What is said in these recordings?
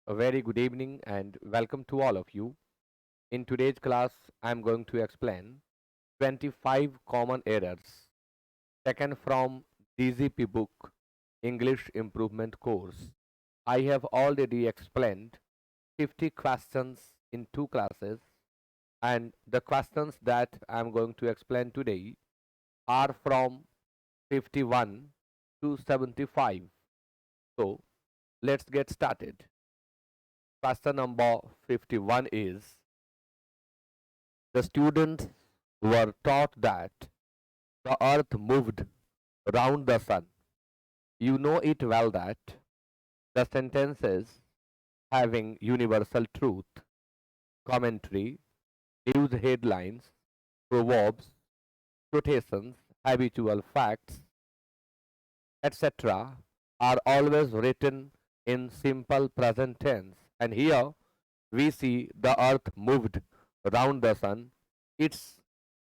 A very good evening and welcome to all of you. In today's class, I am going to explain 25 common errors taken from DZP book English Improvement course. I have already explained 50 questions in two classes, and the questions that I am going to explain today are from 51 to 75. So, let's get started. Question number 51 is: the students were taught that the earth moved round the sun. You know it well that the sentences having universal truth, commentary, news headlines, proverbs, quotations, habitual facts, etc., are always written in simple present tense. And here we see the earth moved round the sun. It's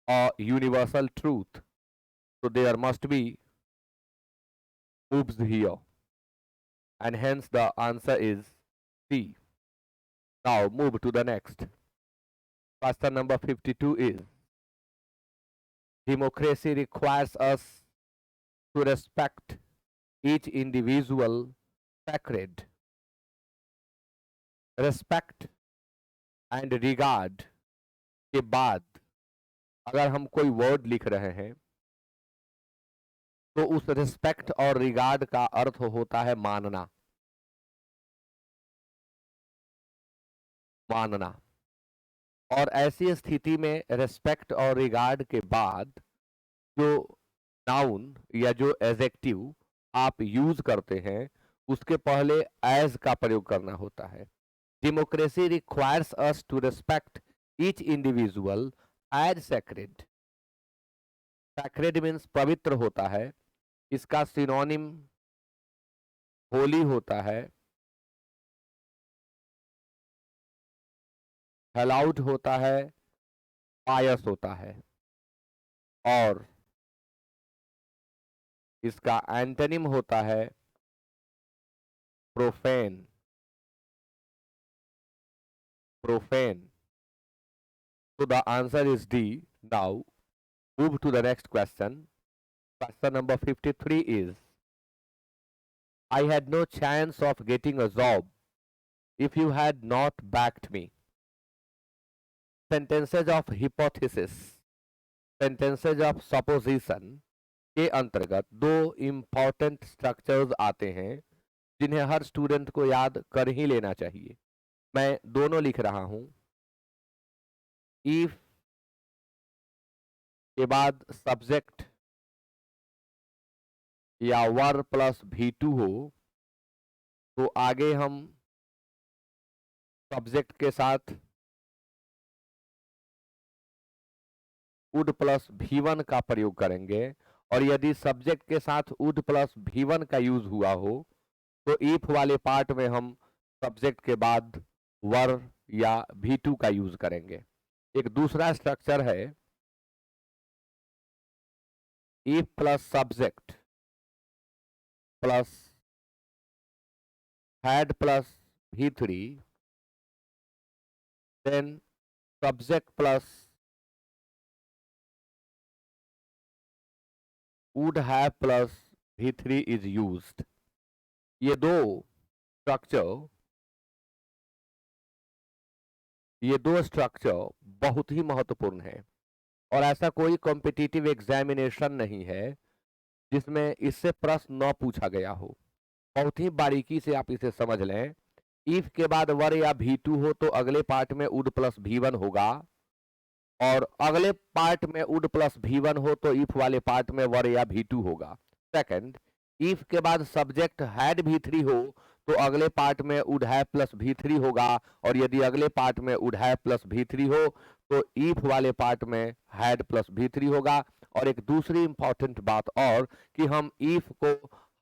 a universal truth. So there must be moves here. And hence the answer is C. Now move to the next. Question number 52 is: democracy requires us to respect each individual sacred. Respect and regard के बाद अगर हम कोई word लिख रहे हैं तो उस रिस्पेक्ट और रिगार्ड का अर्थ होता है मानना। मानना और ऐसी स्थिति में रिस्पेक्ट और रिगार्ड के बाद जो नाउन या जो एडजेक्टिव आप यूज करते हैं उसके पहले एज का प्रयोग करना होता है। Democracy requires us to respect each individual as sacred. Sacred means पवित्र होता है, इसका सिनोनिम होली होता है, हेलाउड होता है, पायस होता है, और इसका एंटोनिम होता है profane. Profane. So the answer is D. Now move to the next question. Question number 53 is: I had no chance of getting a job if you had not backed me. Sentences of hypothesis, sentences of supposition के अंतर्गत दो important structures आते हैं जिन्हें हर student को याद कर ही लेना चाहिए। मैं दोनों लिख रहा हूं। इफ के बाद सब्जेक्ट या वर प्लस V2 हो तो आगे हम सब्जेक्ट के साथ वुड प्लस V1 का प्रयोग करेंगे, और यदि सब्जेक्ट के साथ वुड प्लस V1 का यूज हुआ हो तो इफ वाले पार्ट में हम सब्जेक्ट के बाद वर या V2 का यूज करेंगे। एक दूसरा स्ट्रक्चर है if plus subject plus had plus V3 then subject plus would have plus V3 is used। ये दो स्ट्रक्चर बहुत ही महत्वपूर्ण है, और ऐसा कोई कॉम्पिटिटिव एग्जामिनेशन नहीं है जिसमें इससे प्रश्न न पूछा गया हो। बहुत ही बारीकी से आप इसे समझ लें। इफ के बाद वर या V2 हो तो अगले पार्ट में वुड प्लस V1 होगा, और अगले पार्ट में वुड प्लस V1 हो तो इफ वाले पार्ट में वर या V2 होगा। सेकंड, इफ के बाद सब्जेक्ट हैड V3 हो तो अगले पार्ट में वुड हैव प्लस V3 होगा, और यदि अगले पार्ट में वुड हैव प्लस V3 हो तो इफ वाले पार्ट में हैड प्लस V3 होगा। और एक दूसरी इंपॉर्टेंट बात और कि हम इफ को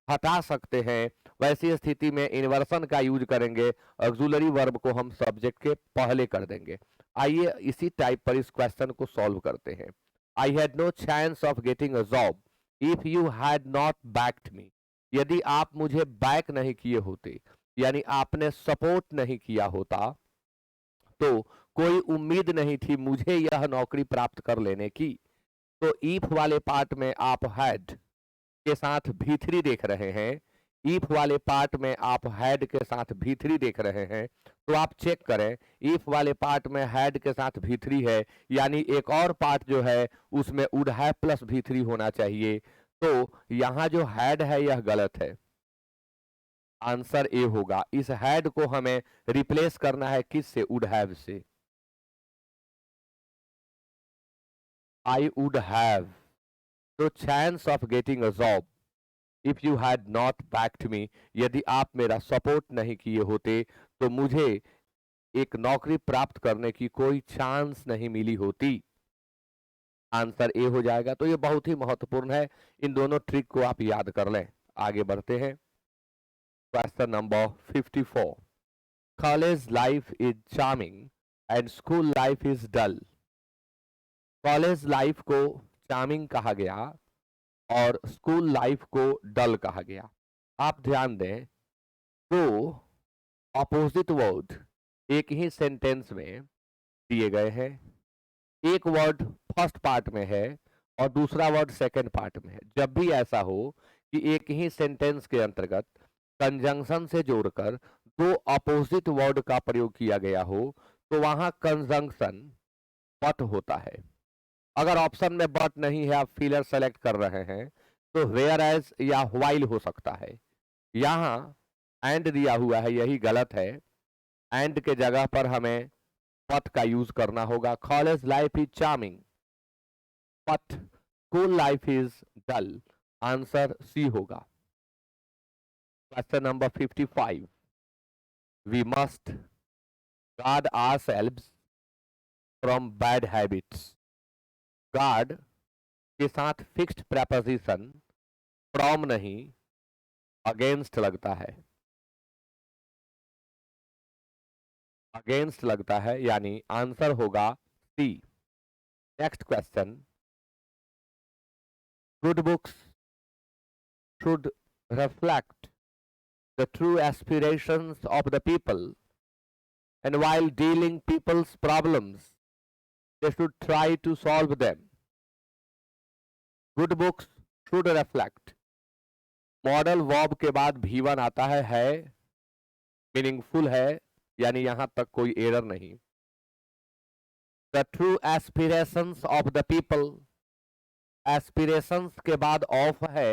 हटा सकते हैं, वैसी स्थिति में इन्वर्सन का यूज करेंगे, ऑक्सिलरी वर्ब को हम सब्जेक्ट के पहले कर देंगे। आइए इसी टाइप पर इस क्वेश्चन को सॉल्व करते हैं। I had no chance of getting a job if you had not backed me. यदि आप मुझे बैक नहीं किए होते, यानी आपने सपोर्ट नहीं किया होता तो कोई उम्मीद नहीं थी मुझे यह नौकरी प्राप्त कर लेने की। तो ईफ वाले पार्ट में आप हैड के साथ भी3 देख रहे हैं, ईफ वाले पार्ट में आप हैड के साथ भी3 देख रहे हैं, तो आप चेक करें ईफ वाले पार्ट में हैड के साथ भी3 है, यानी एक और पार्ट जो है उसमें वुड हैव प्लस भी3 होना चाहिए। तो यहां जो हैड है यह गलत है, आंसर ए होगा। इस हैड को हमें रिप्लेस करना है किससे, would have say. I would have no chance of getting a job if you had not backed me, यदि आप मेरा सपोर्ट नहीं किए होते तो मुझे एक नौकरी प्राप्त करने की कोई चांस नहीं मिली होती। आंसर ए हो जाएगा। तो ये बहुत ही महत्वपूर्ण है, इन दोनों ट्रिक को आप याद कर लें। आगे बढ़ते हैं। Question number 54, college life is charming and school life is dull. College life को चार्मिंग कहा गया और स्कूल लाइफ को डल कहा गया। आप ध्यान दें, दो ऑपोजिट वर्ड एक ही सेंटेंस में दिए गए हैं। एक वर्ड फर्स्ट पार्ट में है और दूसरा वर्ड सेकंड पार्ट में है। जब भी ऐसा हो कि एक ही सेंटेंस के अंतर्गत कंजंक्शन से जोड़कर दो अपोजिट वर्ड का प्रयोग किया गया हो तो वहां कंजंक्शन बट होता है। अगर ऑप्शन में बट नहीं है, आप फिलर सेलेक्ट कर रहे हैं, तो वेयर एज या व्हाइल हो सकता है। यहां एंड दिया हुआ है, यही गलत है। एंड के जगह पर हमें बट का यूज करना होगा। College life is charming but school life is dull, answer सी होगा। Question number 55, we must guard ourselves from bad habits. Guard के साथ फिक्स्ड प्रेपोजिशन फ्रॉम नहीं, अगेंस्ट लगता है। अगेंस्ट लगता है, यानी आंसर होगा C. Next question, good books should reflect the true aspirations of the people, and while dealing people's problems they should try to solve them. Good books should reflect, modal verb के बाद V1 आता है meaningful है, यानी यहां तक कोई error नहीं। The true aspirations of the people, aspirations के बाद ऑफ है,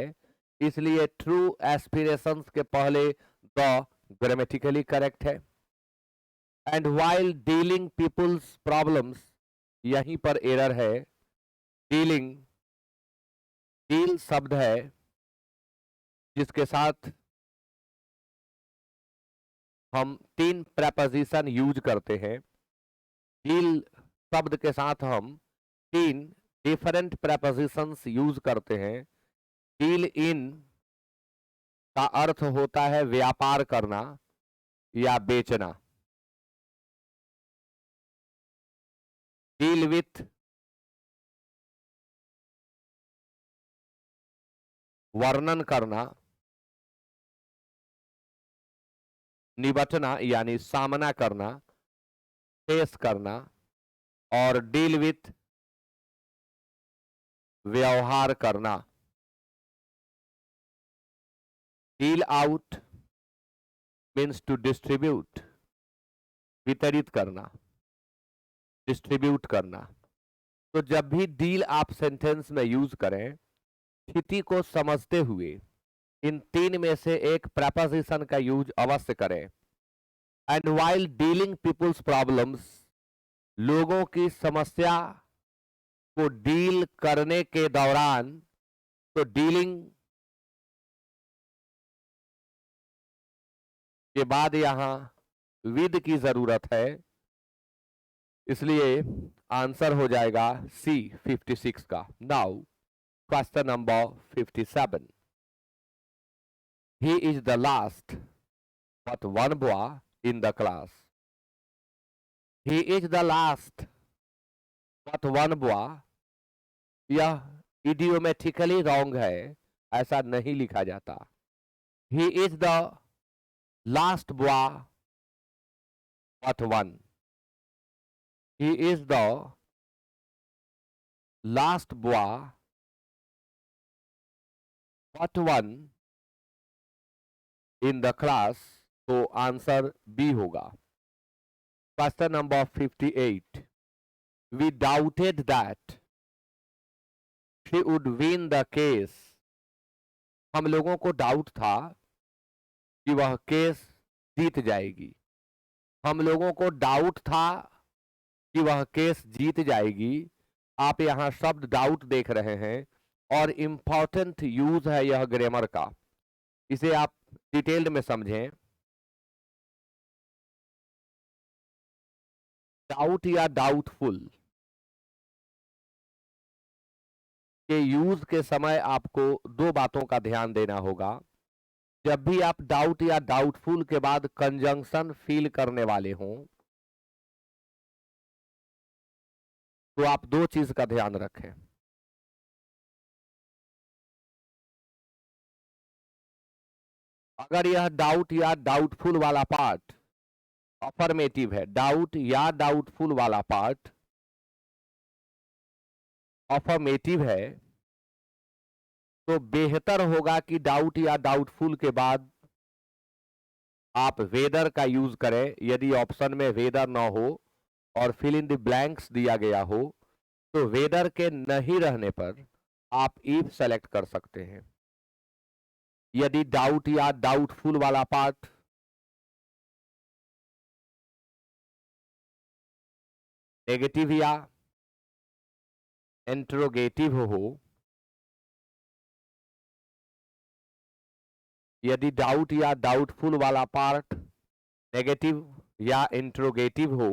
इसलिए ट्रू एस्पिरेशंस के पहले द ग्रामेटिकली करेक्ट है। And while dealing people's problems, यहीं पर एरर है। डीलिंग, डील शब्द है जिसके साथ हम 3 प्रेपोजिशन यूज करते हैं। डील शब्द के साथ हम 3 डिफरेंट प्रेपोजिशंस यूज करते हैं। डील इन का अर्थ होता है व्यापार करना या बेचना। डील विथ वर्णन करना, निबटना यानी सामना करना, फेस करना, और डील विथ व्यवहार करना। Deal out means to distribute, वितरित करना, डिस्ट्रीब्यूट करना। तो जब भी डील आप सेंटेंस में यूज करें, स्थिति को समझते हुए इन 3 में से एक प्रेपोजिशन का यूज अवश्य करें। And while dealing people's problems, लोगों की समस्या को डील करने के दौरान, तो डीलिंग के बाद यहां विद की जरूरत है, इसलिए आंसर हो जाएगा सी 56 का। Now question number 57, he is the last but one boy in the class. He is the last but one boy, यह idiomatically wrong है, ऐसा नहीं लिखा जाता। He is the Last boy but one. He is the last boy but one in the class. तो answer b होगा. Question number 58. We doubted that she would win the case. हम लोगों को डाउट था कि वह केस जीत जाएगी. हम लोगों को डाउट था कि वह केस जीत जाएगी. आप यहां शब्द डाउट देख रहे हैं और इंपॉर्टेंट यूज है यह ग्रामर का. इसे आप डिटेल्ड में समझें. डाउट या डाउटफुल के यूज के समय आपको दो बातों का ध्यान देना होगा. जब भी आप डाउट या डाउटफुल के बाद कंजंक्शन फील करने वाले हों तो आप दो चीज का ध्यान रखें. अगर यह डाउट या डाउटफुल वाला पार्ट अफर्मेटिव है, डाउट या डाउटफुल वाला पार्ट अफर्मेटिव है, तो बेहतर होगा कि डाउट या डाउटफुल के बाद आप वेदर का यूज करें. यदि ऑप्शन में वेदर ना हो और फिल इन द ब्लैंक्स दिया गया हो तो वेदर के नहीं रहने पर आप इफ सेलेक्ट कर सकते हैं. यदि डाउट या डाउटफुल वाला पार्ट नेगेटिव या इंट्रोगेटिव हो, यदि डाउट या डाउटफुल वाला पार्ट नेगेटिव या इंट्रोगेटिव हो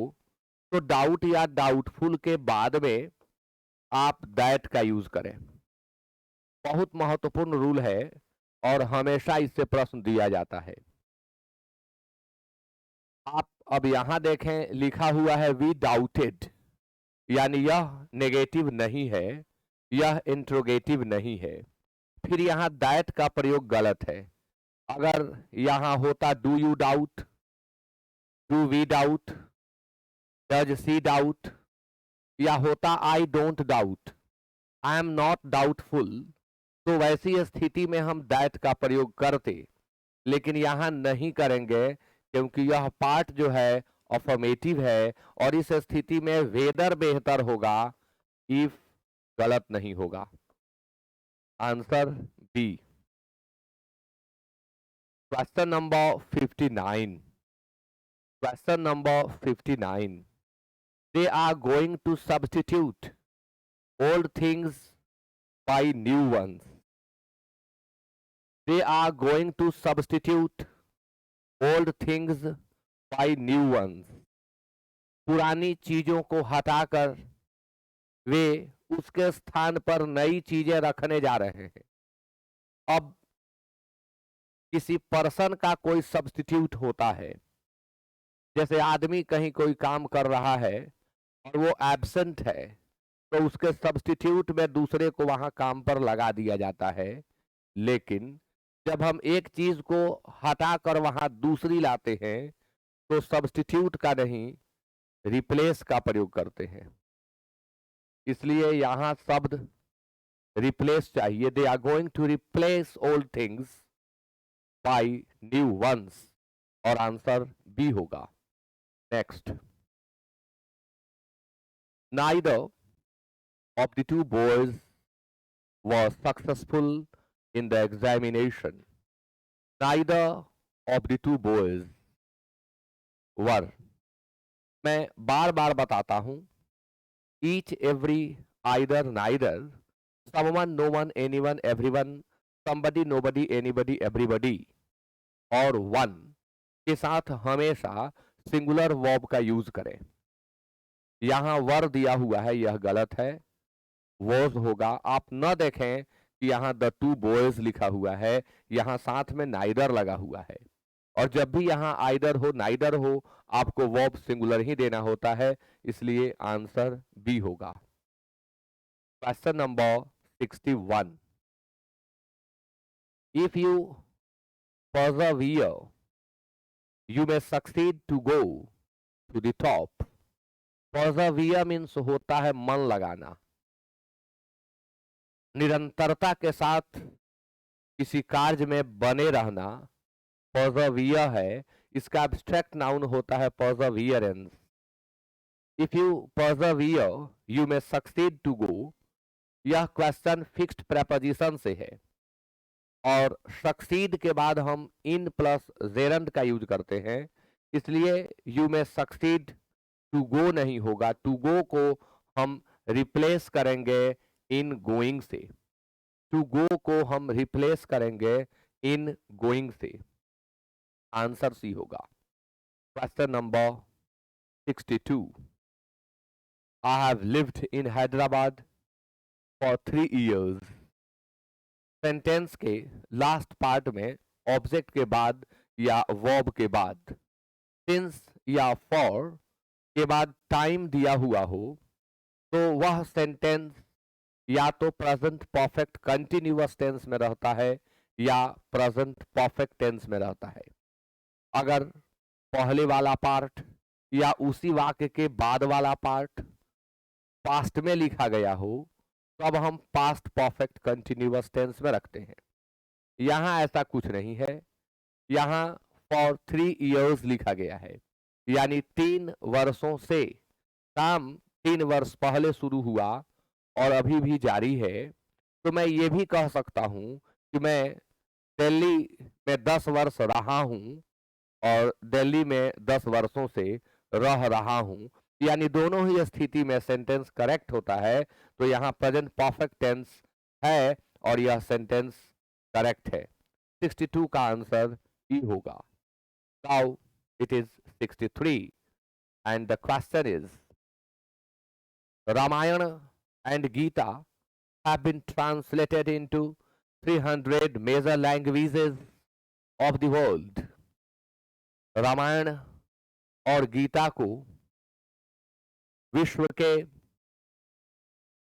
तो डाउट या डाउटफुल के बाद में आप दैट का यूज करें. बहुत महत्वपूर्ण रूल है और हमेशा इससे प्रश्न दिया जाता है. आप अब यहां देखें लिखा हुआ है वी डाउटेड, यानी यह नेगेटिव नहीं है, यह इंट्रोगेटिव नहीं है. फिर यहां दैट का प्रयोग गलत है. अगर यहां होता do you doubt, do we doubt, does she doubt, या होता I don't doubt, I am not doubtful, तो वैसी स्थिति में हम दैट का प्रयोग करते. लेकिन यहां नहीं करेंगे क्योंकि यह पार्ट जो है अफर्मेटिव है और इस स्थिति में वेदर बेहतर होगा, इफ गलत नहीं होगा. Answer b. Question number 59. Question number 59. They are going to substitute old things by new ones. They are going to substitute old things by new ones. पुरानी चीजों को हटाकर वे उसके स्थान पर नई चीजें रखने जा रहे हैं. अब किसी पर्सन का कोई सब्स्टिट्यूट होता है. जैसे आदमी कहीं कोई काम कर रहा है और वो एब्सेंट है तो उसके सब्स्टिट्यूट में दूसरे को वहां काम पर लगा दिया जाता है. लेकिन जब हम एक चीज को हटाकर वहां दूसरी लाते हैं तो सब्स्टिट्यूट का नहीं रिप्लेस का प्रयोग करते हैं. इसलिए यहां शब्द रिप्लेस चाहिए. They are going to replace old things by new ones और आंसर बी होगा. Next. Neither of the two boys was successful in the examination. Neither of the two boys were. मैं बार बार बताता हूं. each, every, either, neither, someone, no one, anyone, everyone, somebody, nobody, anybody, everybody और one के साथ हमेशा singular verb का use करें. यहां वर दिया हुआ है, यह गलत है, वॉज होगा. आप न देखें कि यहां द टू बॉयज लिखा हुआ है, यहां साथ में नाइदर लगा हुआ है. और जब भी यहां आइदर हो नाइदर हो आपको वर्ब सिंगुलर ही देना होता है. इसलिए आंसर बी होगा. Question number 61. If you persevere you may succeed to go to the top. Persevere means होता है मन लगाना, निरंतरता के साथ किसी कार्य में बने रहना पर्सवियर है। इसका एब्स्ट्रैक्ट नाउन होता है perseverance. If you persevere you may succeed to go, यह क्वेश्चन फिक्स्ड प्रेपोजिशन से है और सक्सीड के बाद हम इन प्लस जेरंड का यूज करते हैं, इसलिए you may succeed to go नहीं होगा। टू गो को हम रिप्लेस करेंगे इन गोइंग से। टू गो को हम रिप्लेस करेंगे इन गोइंग से। आंसर सी होगा। Question number 62। I have lived in Hyderabad for 3 years। Sentence के लास्ट पार्ट में ऑब्जेक्ट के बाद या वर्ब के बाद सिंस या फॉर के बाद टाइम दिया हुआ हो तो वह सेंटेंस या तो प्रेजेंट परफेक्ट कंटिन्यूअस टेंस में रहता है या प्रेजेंट परफेक्ट टेंस में रहता है। अगर पहले वाला पार्ट या उसी वाक्य के बाद वाला पार्ट पास्ट में लिखा गया हो तो अब हम पास्ट परफेक्ट कंटिन्यूअस टेंस में रखते हैं। यहां ऐसा कुछ नहीं है। यहां फॉर 3 years लिखा गया है, यानी 3 वर्षों से। काम 3 वर्ष पहले शुरू हुआ और अभी भी जारी है। तो मैं ये भी कह सकता हूं कि मैं दिल्ली में 10 वर्ष रहा हूं और दिल्ली में 10 वर्षों से रह रहा हूं, यानी दोनों ही स्थिति में सेंटेंस करेक्ट होता है। तो यहाँ प्रेजेंट परफेक्ट टेंस है और यह सेंटेंस करेक्ट है। 62 का आंसर ई होगा। Now it is 63 and the question is Ramayana and Gita have been translated into 300 major languages of the world। Ramayana और गीता को विश्व के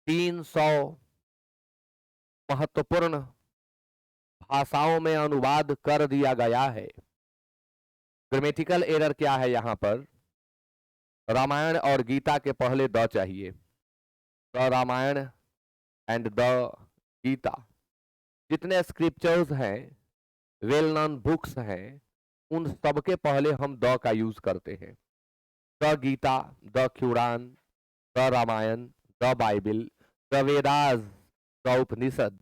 300 महत्वपूर्ण भाषाओं में अनुवाद कर दिया गया है। ग्रामेटिकल एरर क्या है यहाँ पर? रामायण और गीता के पहले द चाहिए। The Ramayana and the Gita, जितने स्क्रिप्चर्स हैं, वेल नोन बुक्स हैं, उन सबके पहले हम द का यूज करते हैं। The Gita, the Quran, the Ramayan, the Bible, the Vedas, the Upanishad,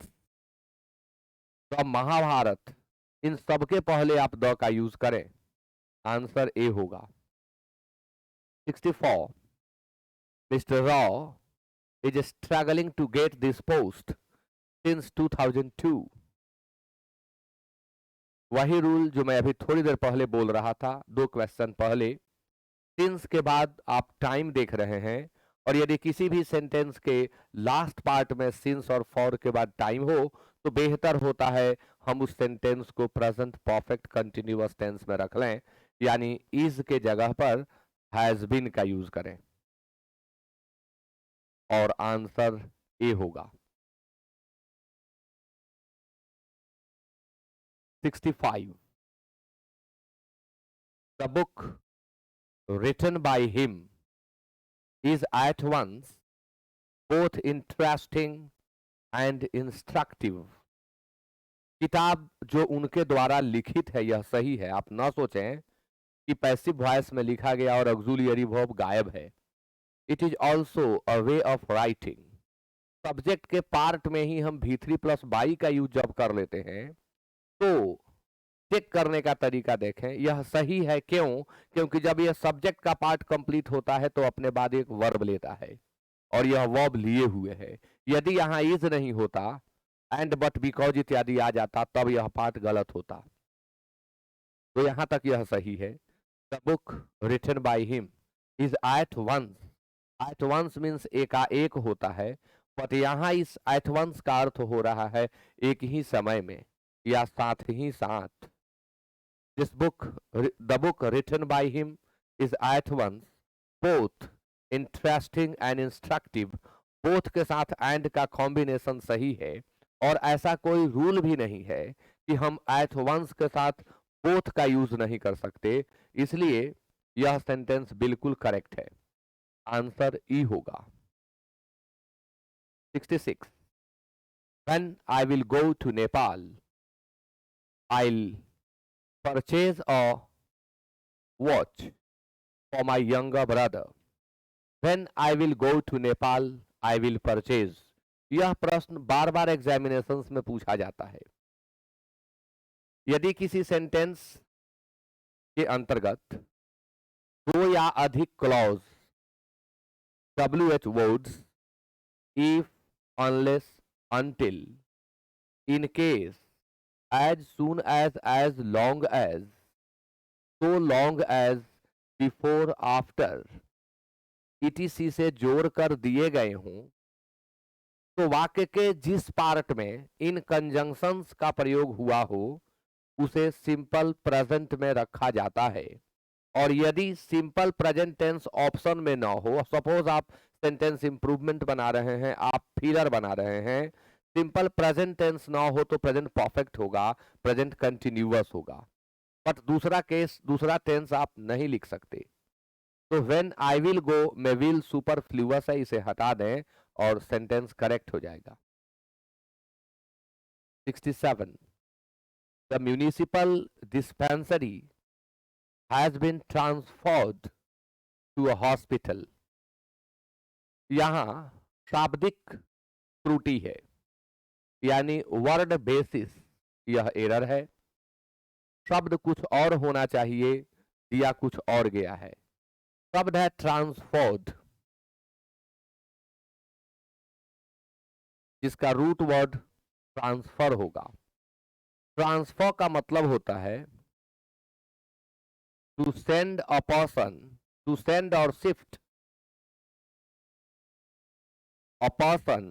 the Mahabharat, इन सबके पहले आप द का यूज करें। आंसर ए होगा। 64 mister raw is struggling to get this post since 2002। वही रूल जो मैं अभी थोड़ी देर पहले बोल रहा था, 2 क्वेश्चन पहले। सिंस के बाद आप टाइम देख रहे हैं और यदि किसी भी सेंटेंस के लास्ट पार्ट में सिंस और फॉर के बाद टाइम हो तो बेहतर होता है हम उस सेंटेंस को प्रेजेंट परफेक्ट कंटिन्यूअस टेंस में रख लें, यानी इज के जगह पर हैज बीन का यूज करें और आंसर ए होगा। 65 the book written by him is at once both interesting and instructive। किताब जो उनके द्वारा लिखित है यह सही है। आप ना सोचें कि पैसिव वॉइस में लिखा गया और ऑक्सिलियरी वर्ब गायब है। It is also a way of writing. Subject के पार्ट में ही हम V3 प्लस बाई का यूज जब कर लेते हैं तो चेक करने का तरीका देखें, यह सही है। क्यों? क्योंकि जब यह सब्जेक्ट का पार्ट कंप्लीट होता है तो अपने बाद एक वर्ब लेता है और यह वर्ब लिए हुए है। यदि यहाँ इज नहीं होता, एंड बट बिकॉज इत्यादि आ जाता, तब यह पार्ट गलत होता। तो यहां तक यह सही है। The book written by him is at once. At once means एकाएक होता है, बट यहाँ इस एट वंस का अर्थ हो रहा है एक ही समय में या साथ ही साथ। This book, the book written by him is at once both interesting and instructive। both के साथ and का कॉम्बिनेशन सही है और ऐसा कोई रूल भी नहीं है कि हम at once के साथ बोथ का यूज नहीं कर सकते, इसलिए यह सेंटेंस बिल्कुल करेक्ट है। आंसर ई होगा। 66 When I will go to Nepal, I'll purchase a watch for my younger brother. When I will go to Nepal, I will purchase। यह प्रश्न बार बार एग्जामिनेशंस में पूछा जाता है। यदि किसी सेंटेंस के अंतर्गत दो या अधिक clause WH words if, unless, until, in case, as soon as long as, so long as, before, after, etc से जोड़कर दिए गए हों, तो वाक्य के जिस पार्ट में इन कंजंक्शंस का प्रयोग हुआ हो उसे सिंपल प्रेजेंट में रखा जाता है। और यदि सिंपल प्रेजेंट टेंस ऑप्शन में ना हो, सपोज आप सेंटेंस इंप्रूवमेंट बना रहे हैं, आप फिगर बना रहे हैं, सिंपल प्रेजेंट टेंस ना हो तो प्रेजेंट परफेक्ट होगा, प्रेजेंट कंटिन्यूअस होगा। बट दूसरा केस, दूसरा टेंस आप नहीं लिख सकते। तो व्हेन आई विल गो में विल सुपरफ्लूअस है, इसे हटा दें और सेंटेंस करेक्ट हो जाएगा। 67 The municipal dispensary has been transferred to a hospital। यहां शाब्दिक त्रुटि है, यानी वर्ड बेसिस यह एरर है। शब्द कुछ और होना चाहिए, दिया कुछ और गया है। शब्द है ट्रांसफर्ड, जिसका रूट वर्ड ट्रांसफर होगा। ट्रांसफर का मतलब होता है to send a person, to send or shift a person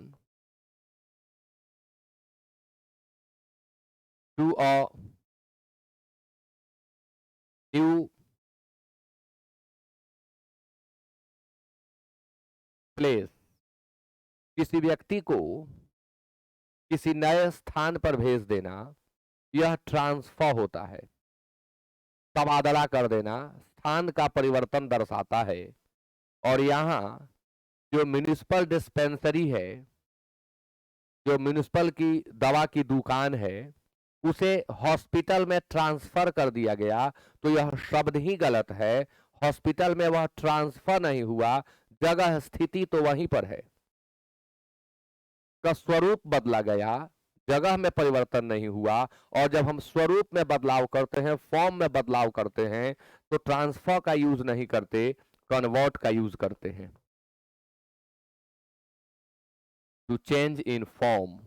to a new place. किसी व्यक्ति को किसी नए स्थान पर भेज देना, यह ट्रांसफर होता है। तबादला कर देना स्थान का परिवर्तन दर्शाता है। और यहाँ जो म्युनिसिपल डिस्पेंसरी है, जो म्युनिसिपल की दवा की दुकान है, उसे हॉस्पिटल में ट्रांसफर कर दिया गया, तो यह शब्द ही गलत है। हॉस्पिटल में वह ट्रांसफर नहीं हुआ, जगह स्थिति तो वहीं पर है। का स्वरूप बदला गया, जगह में परिवर्तन नहीं हुआ। और जब हम स्वरूप में बदलाव करते हैं, फॉर्म में बदलाव करते हैं, तो ट्रांसफर का यूज नहीं करते, कन्वर्ट का यूज करते हैं। टू चेंज इन फॉर्म,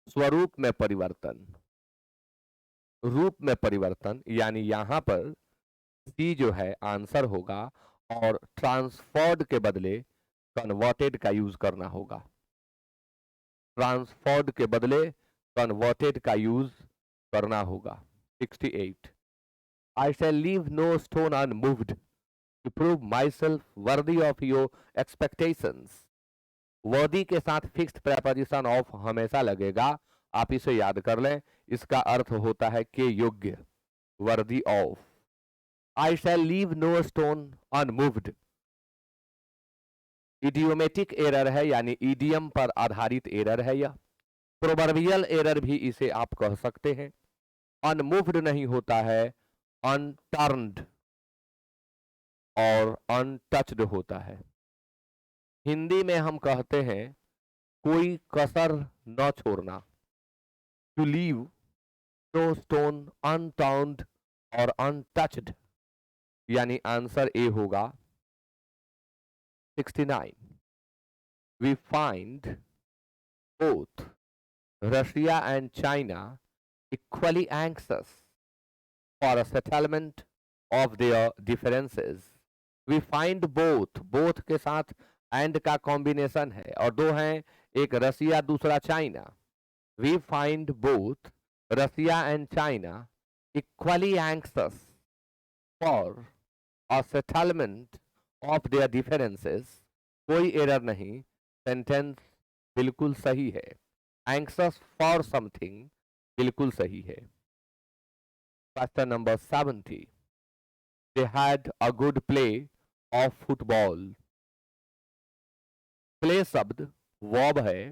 स्वरूप में परिवर्तन, रूप में परिवर्तन, यानी यहां पर सी जो है आंसर होगा और ट्रांसफर्ड के बदले कन्वर्टेड का यूज करना होगा। ट्रांसफर्ड के बदले कन्वर्टेड का यूज करना होगा। 68 I shall leave no stone unmoved to prove myself worthy of your expectations। वर्दी के साथ फिक्स्ड प्रेपोजिशन ऑफ हमेशा लगेगा, आप इसे याद कर लें। इसका अर्थ होता है के योग्य, worthy of. I shall leave no stone unmoved idiomatic error है, यानी ईडियम पर आधारित एरर है। यह प्रोवर्बियल एरर भी इसे आप कह सकते हैं। अनमूव्ड नहीं होता है, अनटर्न्ड और अनटच्ड होता है। हिंदी में हम कहते हैं कोई कसर न छोड़ना, to leave no stone unturned और अनटच्ड, यानी आंसर ए होगा। 69 We find both Russia and China equally anxious for a settlement of their differences। We find both, both के साथ and का कॉम्बिनेशन है और दो हैं, एक रसिया दूसरा China. We find both Russia and China equally anxious for a settlement of their differences। कोई एरर नहीं, सेंटेंस बिल्कुल सही है। एंक्सस फॉर समथिंग, बिल्कुल सही है। Question number 70, they had a good play of football. Play शब्द वर्ब है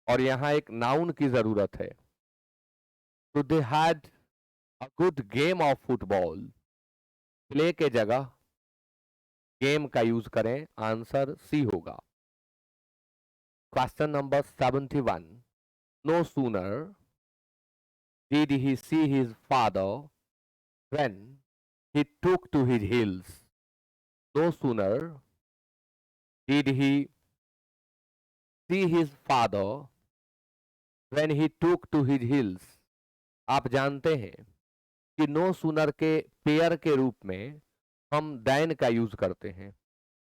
और यहां एक नाउन की जरूरत है, तो they had a good game of football. Play के जगह गेम का यूज करें, आंसर सी होगा। Question number 71, no sooner did he see his father when he took to his heels. No sooner did he see his father when he took to his heels. आप जानते हैं कि no sooner के pair के रूप में हम then का यूज करते हैं।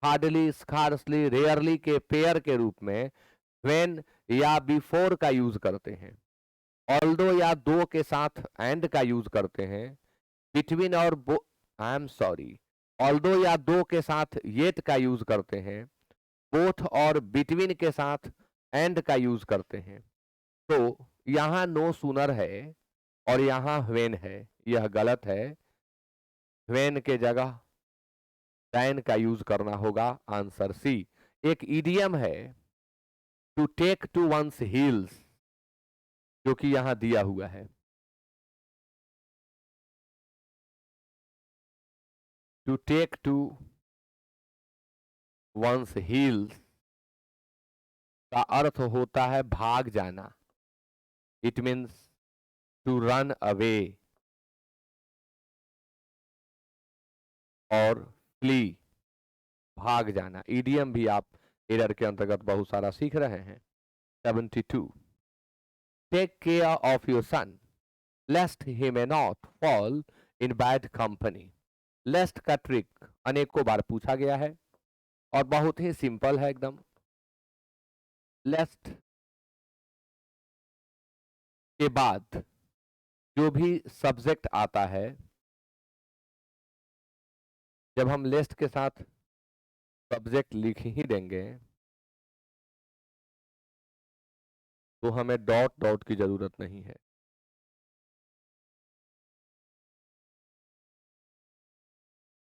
हार्डली, स्कार्सली, रेयरली के पेयर के रूप में व्हेन या बिफोर का यूज करते हैं। ऑल्दो या दो के साथ एंड का यूज करते हैं। बिटवीन और आई एम सॉरी, ऑल्दो या दो के साथ येट का यूज करते हैं। बोथ और बिटवीन के साथ एंड का यूज करते हैं। तो यहां नो सूनर है और यहां व्हेन है, यह गलत है। व्हेन के जगह दैन का यूज करना होगा, आंसर सी। एक इडियम है to take to one's heels, जो कि यहां दिया हुआ है। To take to one's heels का अर्थ होता है भाग जाना। It means to run away और फ्ली, भाग जाना। ईडियम भी आप एरर के अंतर्गत बहुत सारा सीख रहे हैं। 72, take care of your son lest he may not fall in bad company. Lest का ट्रिक अनेकों बार पूछा गया है और बहुत ही सिंपल है एकदम। लेस्ट के बाद जो भी सब्जेक्ट आता है, जब हम लेस्ट के साथ सब्जेक्ट लिख ही देंगे तो हमें डॉट डॉट की जरूरत नहीं है।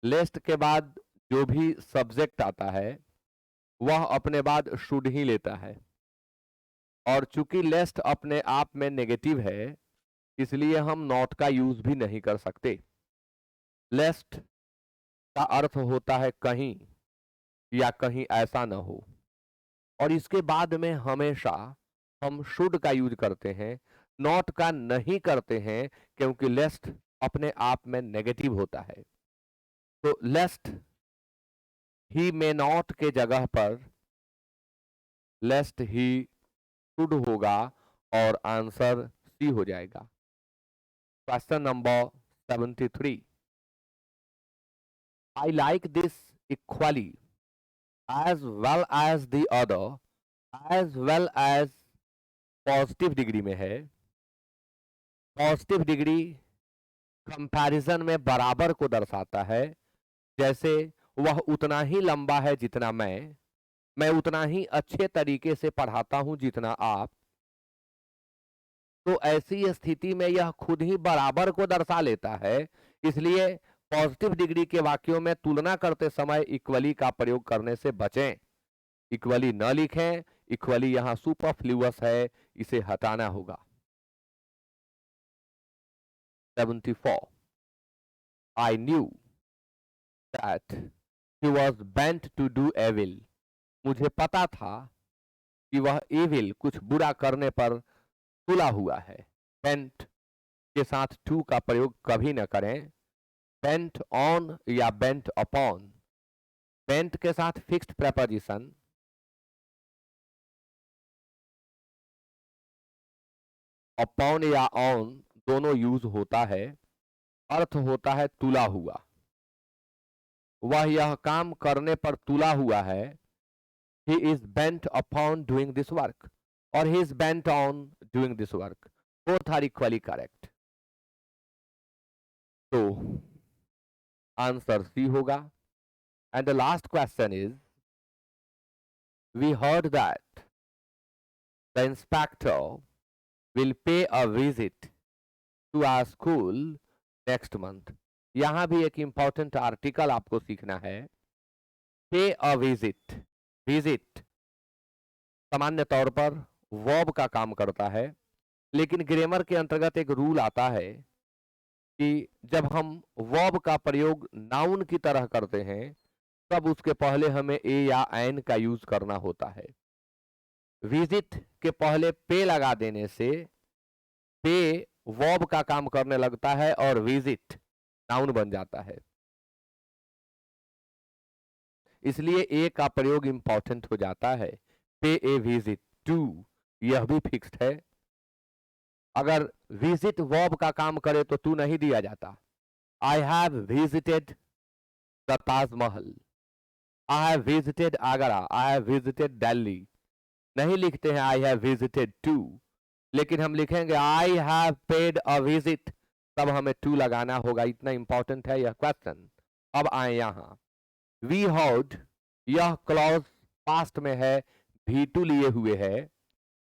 लेस्ट के बाद जो भी सब्जेक्ट आता है वह अपने बाद शुड ही लेता है, और चूंकि लेस्ट अपने आप में नेगेटिव है इसलिए हम नॉट का यूज भी नहीं कर सकते। लेस्ट का अर्थ होता है कहीं या कहीं ऐसा न हो, और इसके बाद में हमेशा हम शुड का यूज करते हैं, नॉट का नहीं करते हैं, क्योंकि लेस्ट अपने आप में नेगेटिव होता है। तो लेस्ट ही मे नॉट के जगह पर लेस्ट ही शुड होगा और आंसर सी हो जाएगा। Question number 73, I like this equally as well as the other as well as positive degree में है। पॉजिटिव डिग्री कंपैरिजन में बराबर को दर्शाता है, जैसे वह उतना ही लंबा है जितना मैं उतना ही अच्छे तरीके से पढ़ाता हूं जितना आप। तो ऐसी स्थिति में यह खुद ही बराबर को दर्शा लेता है, इसलिए पॉजिटिव डिग्री के वाक्यों में तुलना करते समय इक्वली का प्रयोग करने से बचें। इक्वली न लिखें, इक्वली यहां सुपरफ्लूअस है, इसे हटाना होगा। 74, I knew that he was bent to do evil. मुझे पता था कि वह evil कुछ बुरा करने पर तुला हुआ है। bent के साथ to का प्रयोग कभी न करें। bent on या bent upon, bent के साथ fixed preposition, upon या on दोनों यूज होता है, अर्थ होता है तुला हुआ। वह यह काम करने पर तुला हुआ है। he is bent upon doing this work or he is bent on doing this work. Both are equally correct. तो आंसर सी होगा। And the last question is, we heard that the inspector will pay a visit to our school next month. यहां भी एक important article आपको सीखना है, पे a visit. Visit सामान्य तौर पर वर्ब का काम करता है, लेकिन ग्रामर के अंतर्गत एक रूल आता है कि जब हम वर्ब का प्रयोग नाउन की तरह करते हैं तब उसके पहले हमें ए या एन का यूज करना होता है। विजिट के पहले पे लगा देने से पे वर्ब का काम करने लगता है और विजिट नाउन बन जाता है, इसलिए ए का प्रयोग इंपॉर्टेंट हो जाता है। पे ए विजिट टू, यह भी फिक्स्ड है। अगर विजिट वर्ब का काम करे तो टू नहीं दिया जाता। I have visited the Taj Mahal, I have visited Agra, I have visited Delhi, नहीं लिखते हैं आई हैव विजिटेड टू, लेकिन हम लिखेंगे I have paid a visit, तब हमें टू लगाना होगा। इतना इंपॉर्टेंट है यह क्वेश्चन। अब आए यहां, वी हर्ड, यह क्लॉज पास्ट में है, भी टू लिए हुए है,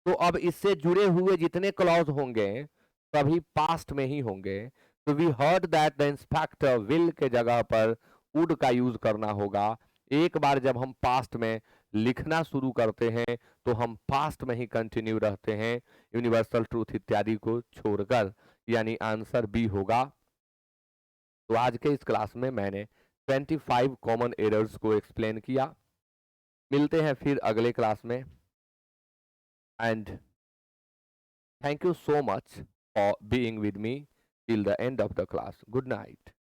तो अब इससे जुड़े हुए जितने क्लॉज होंगे सभी पास्ट में ही होंगे। तो we heard that the inspector will के जगह पर वुड का यूज करना होगा। एक बार जब हम पास्ट में लिखना शुरू करते हैं तो हम पास्ट में ही कंटिन्यू रहते हैं, यूनिवर्सल ट्रूथ इत्यादि को छोड़कर, यानी आंसर बी होगा। तो आज के इस क्लास में मैंने 25 कॉमन एरर्स को एक्सप्लेन किया। मिलते हैं फिर अगले क्लास में, and thank you so much for being with me till the end of the class. Good night.